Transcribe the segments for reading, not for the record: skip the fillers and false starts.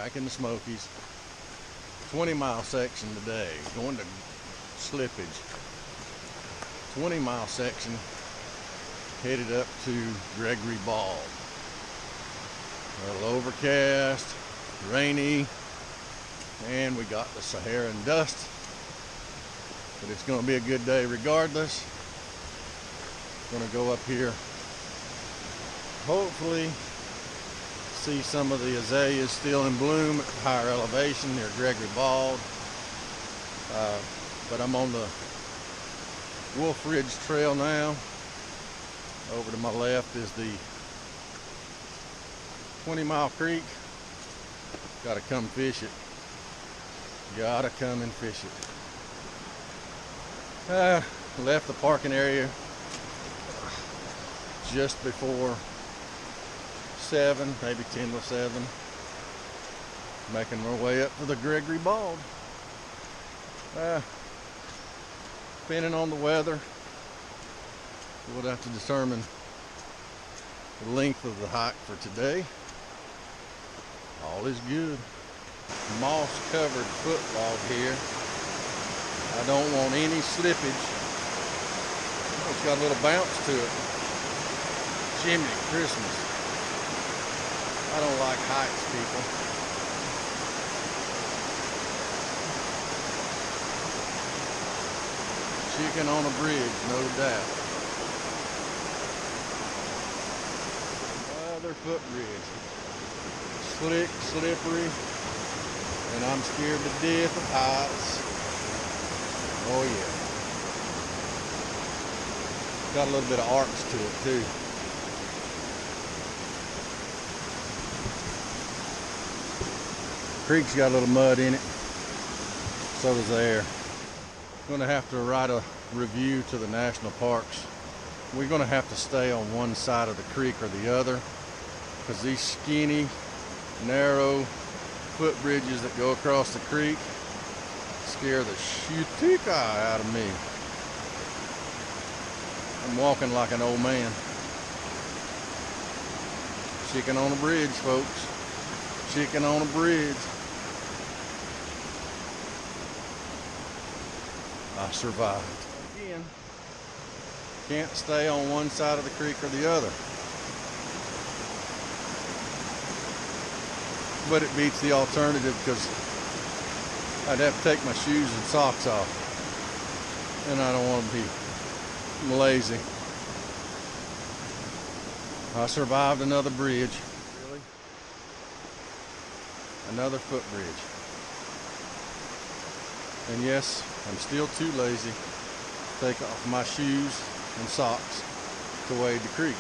back in the Smokies. 20-mile section today, going to slippage. 20-mile section headed up to Gregory Bald. A little overcast, rainy, and we got the Saharan dust. But it's going to be a good day regardless. Going to go up here, hopefully see some of the azaleas still in bloom at higher elevation near Gregory Bald. But I'm on the Footbridges trail now. Over to my left is the 20-mile creek. Gotta come fish it. Gotta come and fish it. Left the parking area just before 7, maybe 10 to 7. Making our way up to the Gregory Bald. Depending on the weather, we'll have to determine the length of the hike for today. All is good. Moss covered foot log here. I don't want any slippage. Oh, it's got a little bounce to it. Jiminy Christmas. I don't like heights, people. Chicken on a bridge, no doubt. Another footbridge. Slick, slippery, and I'm scared to death of heights. Oh yeah. Got a little bit of arcs to it too. Creek's got a little mud in it. So does the air. Gonna have to write a review to the national parks. We're gonna have to stay on one side of the creek or the other, because these skinny, narrow footbridges that go across the creek scare the shootika out of me. I'm walking like an old man. Chicken on a bridge, folks. Chicken on a bridge. I survived. Again, can't stay on one side of the creek or the other. But it beats the alternative, because I'd have to take my shoes and socks off. And I don't want to be lazy. I survived another bridge. Really? Another footbridge. And yes, I'm still too lazy to take off my shoes and socks to wade the creek.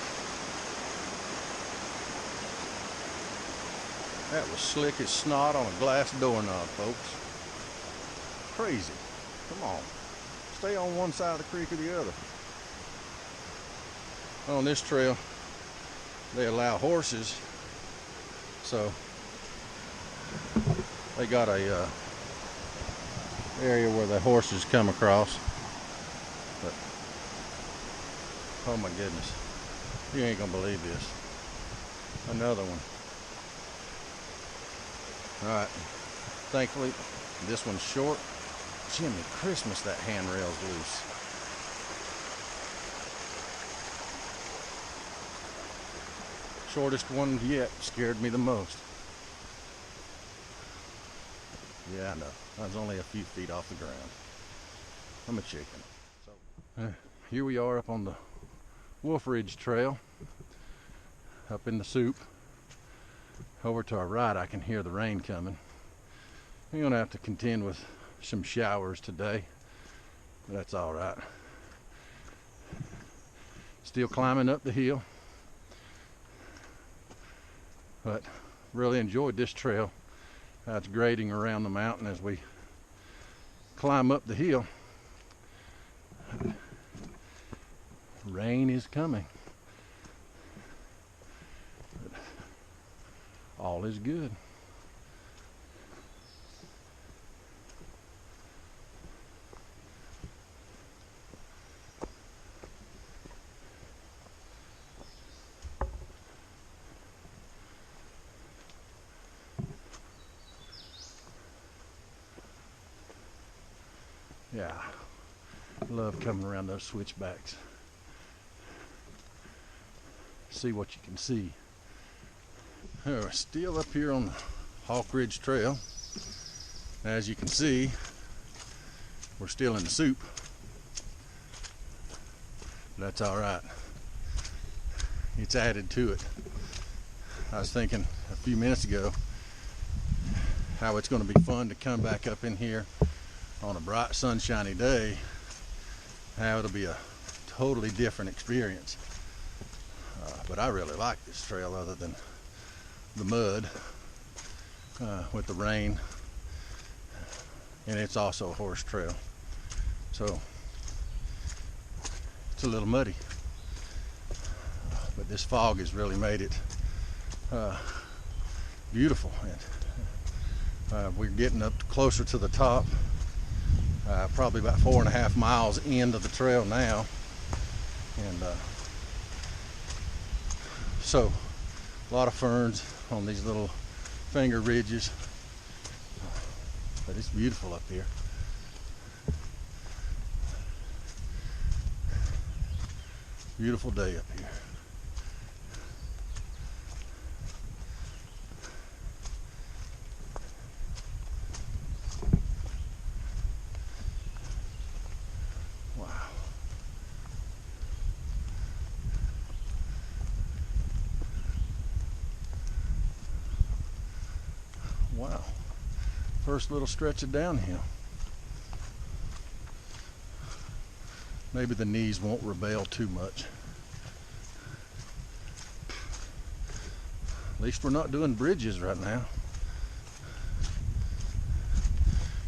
That was slick as snot on a glass doorknob, folks. Crazy. Come on. Stay on one side of the creek or the other. On this trail, they allow horses, so they got a area where the horses come across. But oh my goodness, you ain't gonna believe this. Another one. All right, thankfully this one's short. Jimmy Christmas, that handrail's loose. Shortest one yet scared me the most. Yeah, I know. I was only a few feet off the ground. I'm a chicken. So here we are up on the Footbridges trail, up in the soup. Over to our right, I can hear the rain coming. We're gonna have to contend with some showers today, but that's all right. Still climbing up the hill, but really enjoyed this trail. It's grading around the mountain as we climb up the hill. Rain is coming. But all is good. Yeah, love coming around those switchbacks. See what you can see. We're still up here on the Hawk Ridge Trail. As you can see, we're still in the soup. That's all right. It's added to it. I was thinking a few minutes ago how it's going to be fun to come back up in here on a bright sunshiny day. How it'll be a totally different experience. But I really like this trail other than the mud with the rain. And it's also a horse trail. So it's a little muddy. But this fog has really made it beautiful. And we're getting up closer to the top. Probably about 4.5 miles into the trail now. And so a lot of ferns on these little finger ridges. But it's beautiful up here. Beautiful day up here. Wow. Wow. First little stretch of downhill. Maybe the knees won't rebel too much. At least we're not doing bridges right now.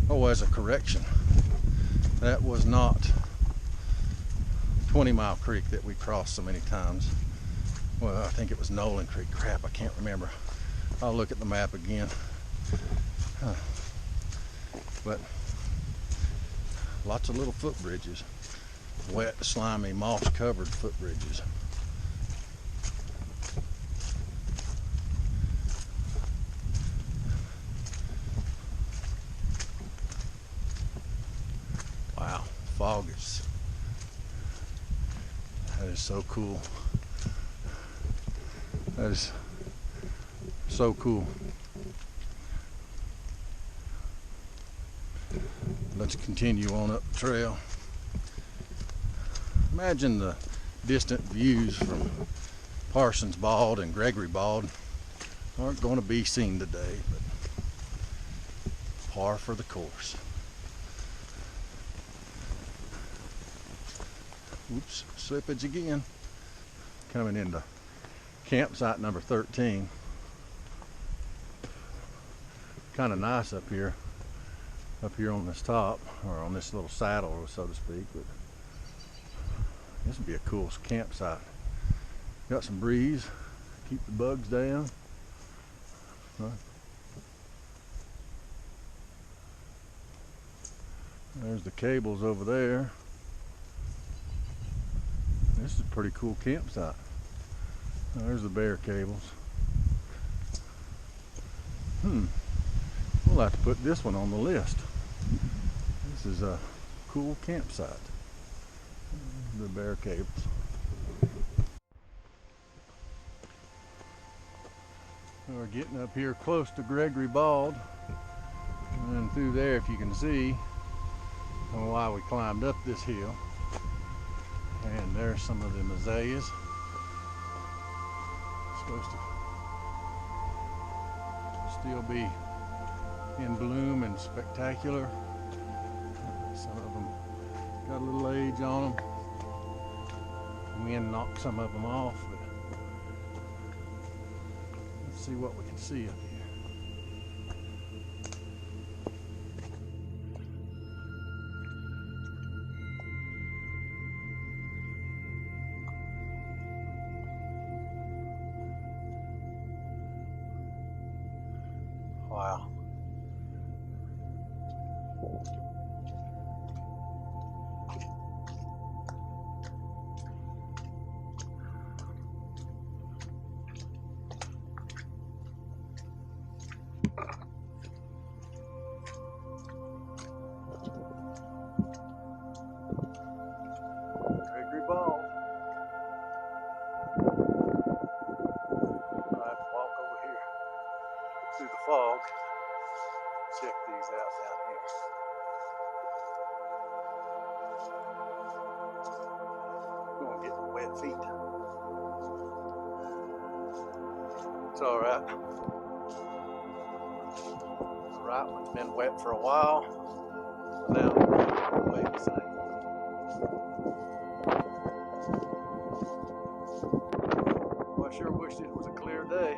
Oh, as a correction, that was not 20 Mile Creek that we crossed so many times. Well, I think it was Nolan Creek. Crap, I can't remember. I'll look at the map again. But lots of little footbridges. Wet, slimy, moss-covered footbridges. Wow, fog is, that is so cool. That is so cool. Let's continue on up the trail. Imagine the distant views from Parsons Bald and Gregory Bald aren't going to be seen today, but par for the course. Oops, slippage again. Coming into campsite number 13. Kind of nice up here on this top, or on this little saddle, so to speak. But this would be a cool campsite. Got some breeze, keep the bugs down. Huh? There's the cables over there. This is a pretty cool campsite. There's the bear cables. We'll have to put this one on the list. This is a cool campsite. The bear cables. We're getting up here close to Gregory Bald. And through there, if you can see, why we climbed up this hill. And there's some of the azaleas. Supposed to still be in bloom and spectacular. Some of them got a little age on them. Wind knocked some of them off, but let's see what we can see up here. Wow. wet feet. It's all right. The right one's been wet for a while. Now, wait a second. Well, I sure wish it was a clear day.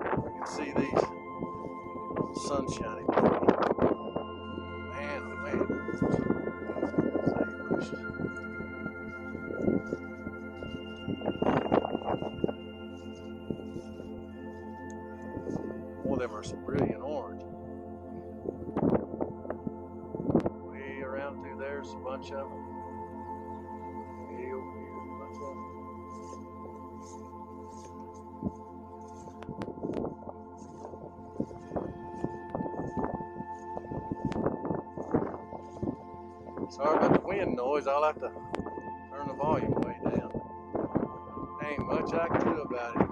I can see these sunshiny days. Man, oh man. Boy, them are some brilliant orange. Way around through there's a bunch of them. Way over here's a bunch of them. Sorry about the wind noise. I'll have to turn the volume way down. Ain't much I can do about it.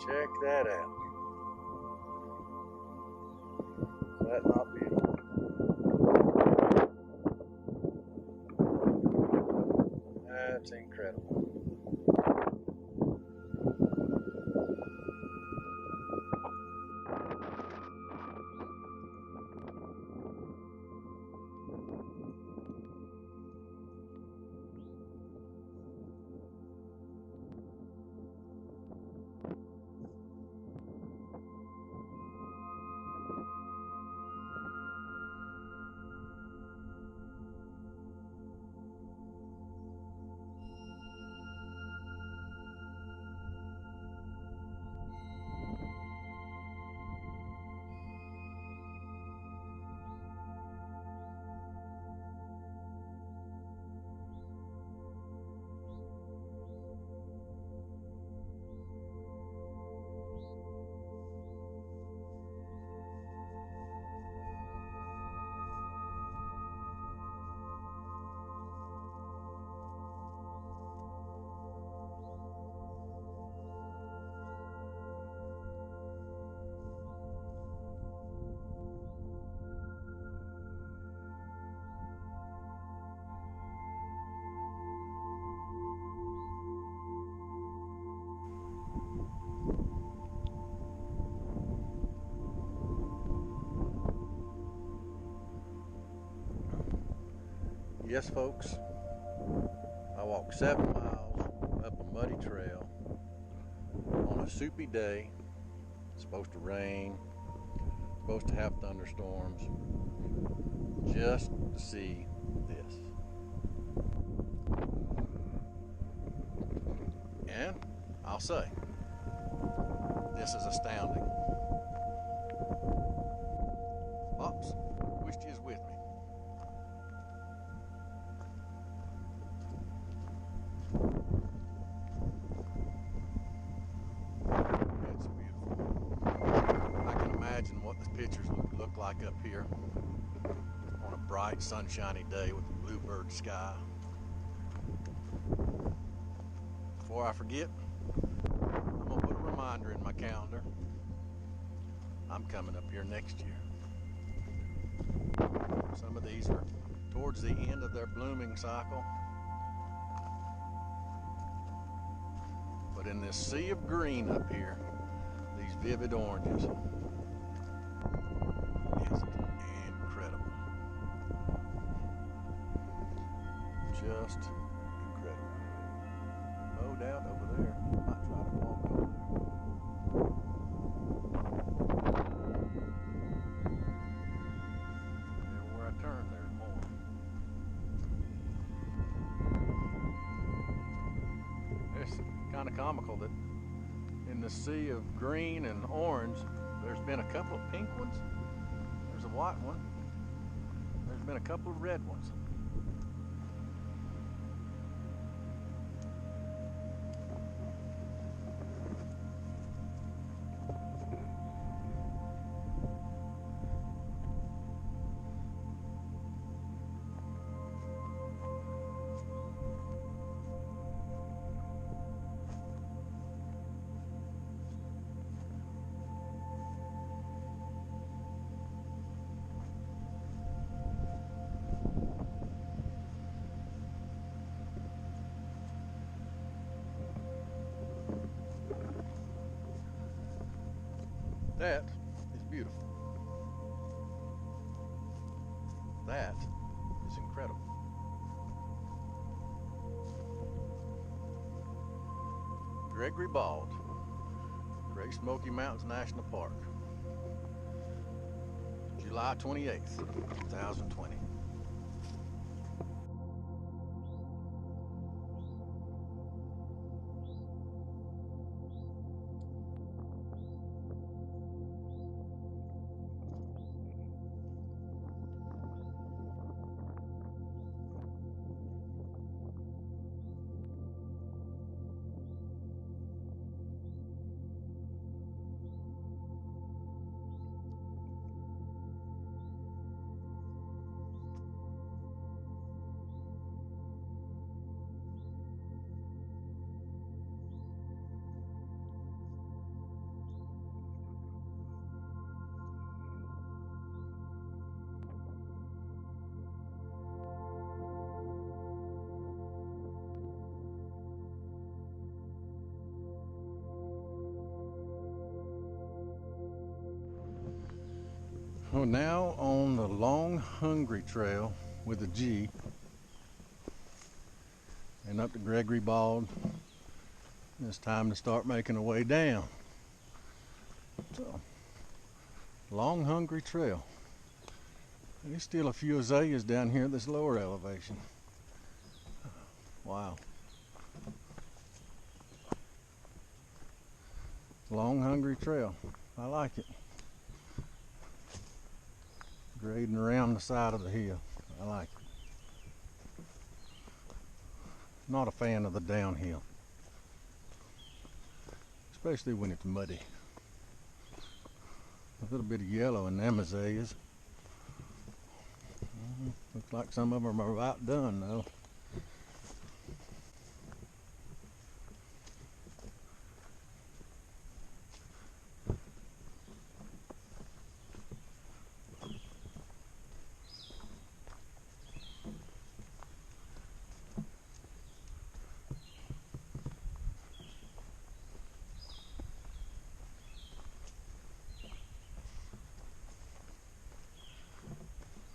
Check that out. Is that not beautiful? That's incredible. Yes, folks, I walked 7 miles up a muddy trail on a soupy day. It's supposed to rain, supposed to have thunderstorms, just to see this. And I'll say, this is astounding. Pops, wished you was with me. It's beautiful. I can imagine what the pictures look like up here on a bright, sunshiny day with a bluebird sky. Before I forget, I'm gonna put a reminder in my calendar. I'm coming up here next year. Some of these are towards the end of their blooming cycle. But in this sea of green up here, these vivid oranges, is incredible. Just incredible. No doubt over there. I might try to walk over there. Everywhere I turn, there's more. It's kind of comical that in the sea of green and orange, there's been a couple of pink ones. There's a white one. There's been a couple of red ones. That is beautiful. That is incredible. Gregory Bald, Great Smoky Mountains National Park, July 28th, 2020. We're now on the Long Hungry Trail with a G and up to Gregory Bald. It's time to start making our way down. So, Long Hungry Trail. There's still a few azaleas down here at this lower elevation. Wow. Long Hungry Trail. I like it. Grading around the side of the hill. I like it. Not a fan of the downhill, especially when it's muddy. A little bit of yellow in them azaleas. Looks like some of them are about done though.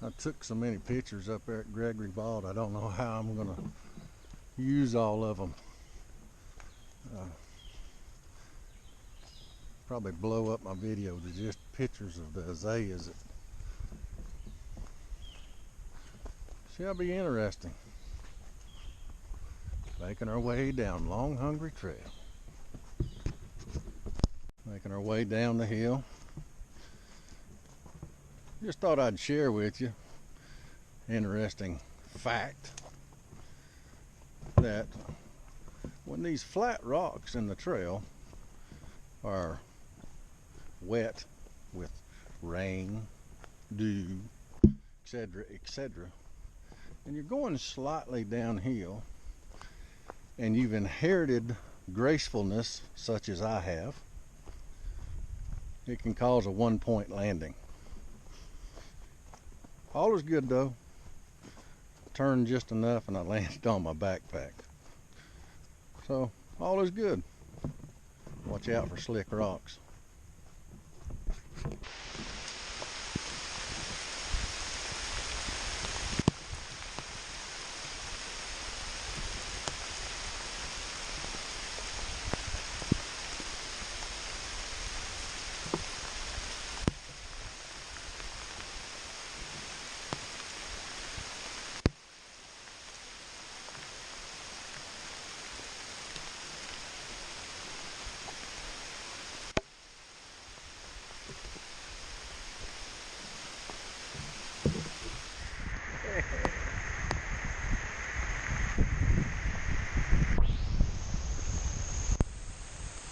I took so many pictures up there at Gregory Bald, I don't know how I'm going to use all of them. Probably blow up my video to just pictures of the azaleas. Shall be interesting. Making our way down Long Hungry Trail. Making our way down the hill. Just thought I'd share with you interesting fact that when these flat rocks in the trail are wet with rain, dew, etc., etc., and you're going slightly downhill and you've inherited gracefulness such as I have, it can cause a one-point landing. All is good though. Turned just enough and I landed on my backpack. So all is good. Watch out for slick rocks.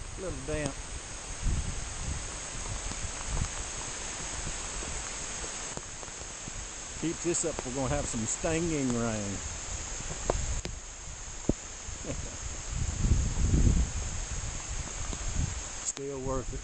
A little damp. Keep this up, we're going to have some stinging rain. Still worth it.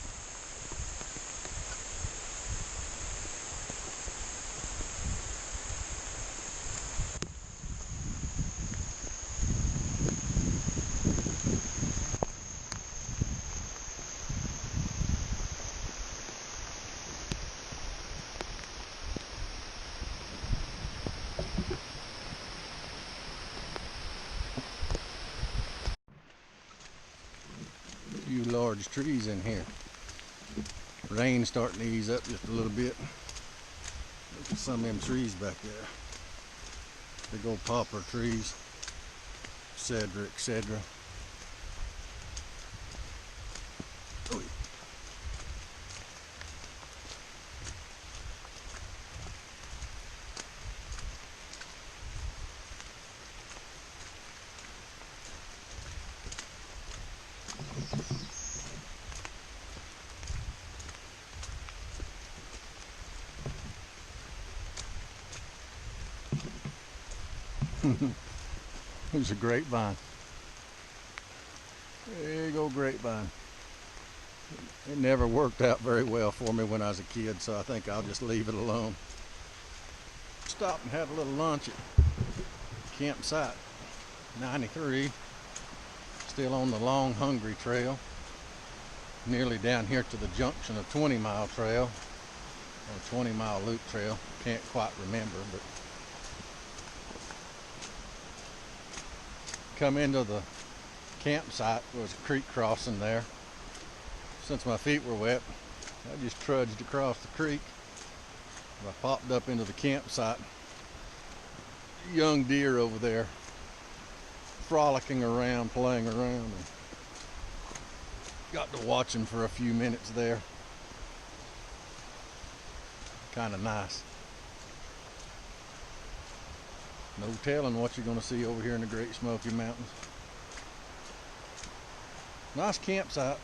large trees in here. Rain's starting to ease up just a little bit. Look at some of them trees back there. Big old poplar trees, etc., etc. Oh, yeah. There's a grapevine. There you go, grapevine. It never worked out very well for me when I was a kid, so I think I'll just leave it alone. Stopped and had a little lunch at campsite 93. Still on the long, hungry trail. Nearly down here to the junction of 20 Mile Trail, or 20 Mile Loop Trail. Can't quite remember, but come into the campsite. There was a creek crossing there. Since my feet were wet, I just trudged across the creek. I popped up into the campsite. Young deer over there frolicking around, playing around, and got to watch them for a few minutes there. Kind of nice. No telling what you're going to see over here in the Great Smoky Mountains. Nice campsite.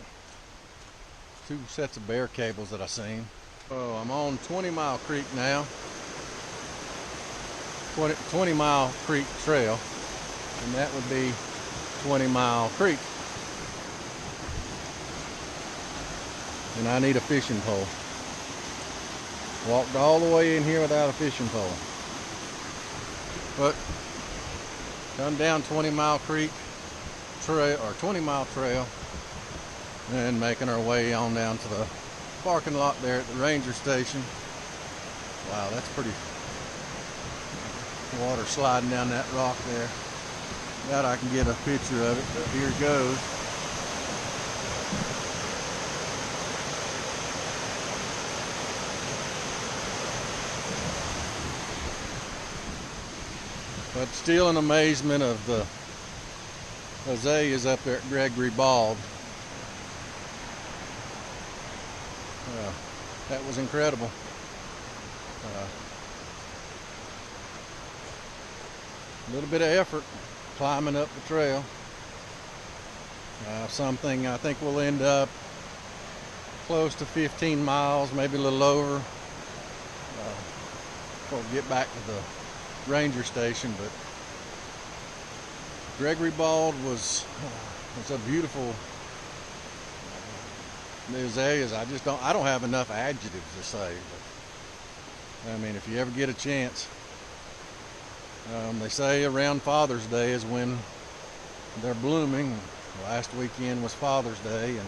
2 sets of bear cables that I seen. Oh, I'm on 20 Mile Creek now. 20 Mile Creek Trail, and that would be 20 Mile Creek. And I need a fishing pole. Walked all the way in here without a fishing pole. But come down 20 Mile Creek Trail, or 20 Mile Trail, and making our way on down to the parking lot there at the ranger station. Wow, that's pretty. Water sliding down that rock there. That I can get a picture of it, but here it goes. But still in amazement of the azaleas up there at Gregory Bald. That was incredible. A little bit of effort climbing up the trail. Something I think we'll end up close to 15 miles, maybe a little over. We'll get back to the ranger station, but Gregory Bald was a beautiful. The azaleas, I don't have enough adjectives to say, but I mean, if you ever get a chance, they say around Father's Day is when they're blooming. Last weekend was Father's Day, and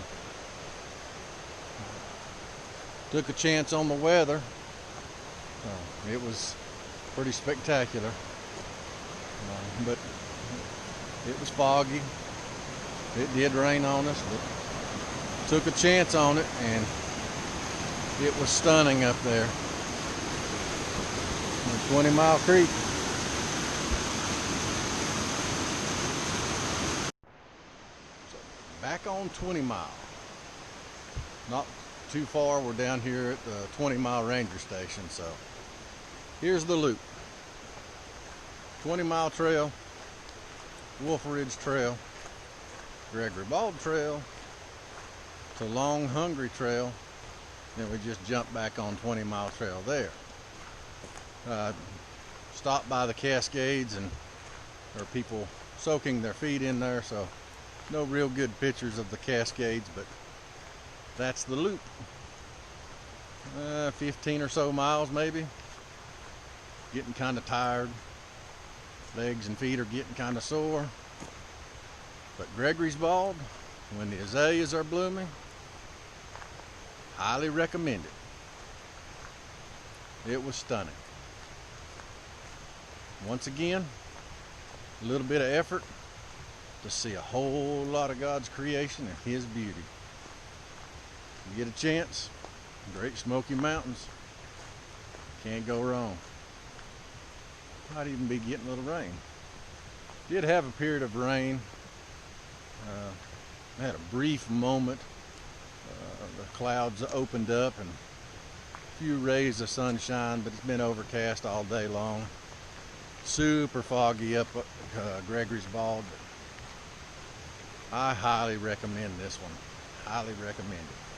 took a chance on the weather. It was pretty spectacular, but it was foggy. It did rain on us, but took a chance on it, and it was stunning up there. 20 Mile Creek. So back on 20 Mile. Not too far, we're down here at the 20 Mile Ranger Station, so here's the loop. 20 Mile Trail, Footbridges Trail, Gregory Bald Trail, to Long Hungry Trail, then we just jumped back on 20 Mile Trail there. Stopped by the Cascades, and there are people soaking their feet in there, so no real good pictures of the Cascades, but that's the loop. 15 or so miles maybe. Getting kind of tired. Legs and feet are getting kind of sore. But Gregory's Bald, when the azaleas are blooming, highly recommend it. It was stunning. Once again, a little bit of effort to see a whole lot of God's creation and His beauty. you get a chance, Great Smoky Mountains, can't go wrong. Might even be getting a little rain. Did have a period of rain. I had a brief moment. The clouds opened up and a few rays of sunshine, but it's been overcast all day long. Super foggy up Gregory's Bald. I highly recommend this one. Highly recommend it.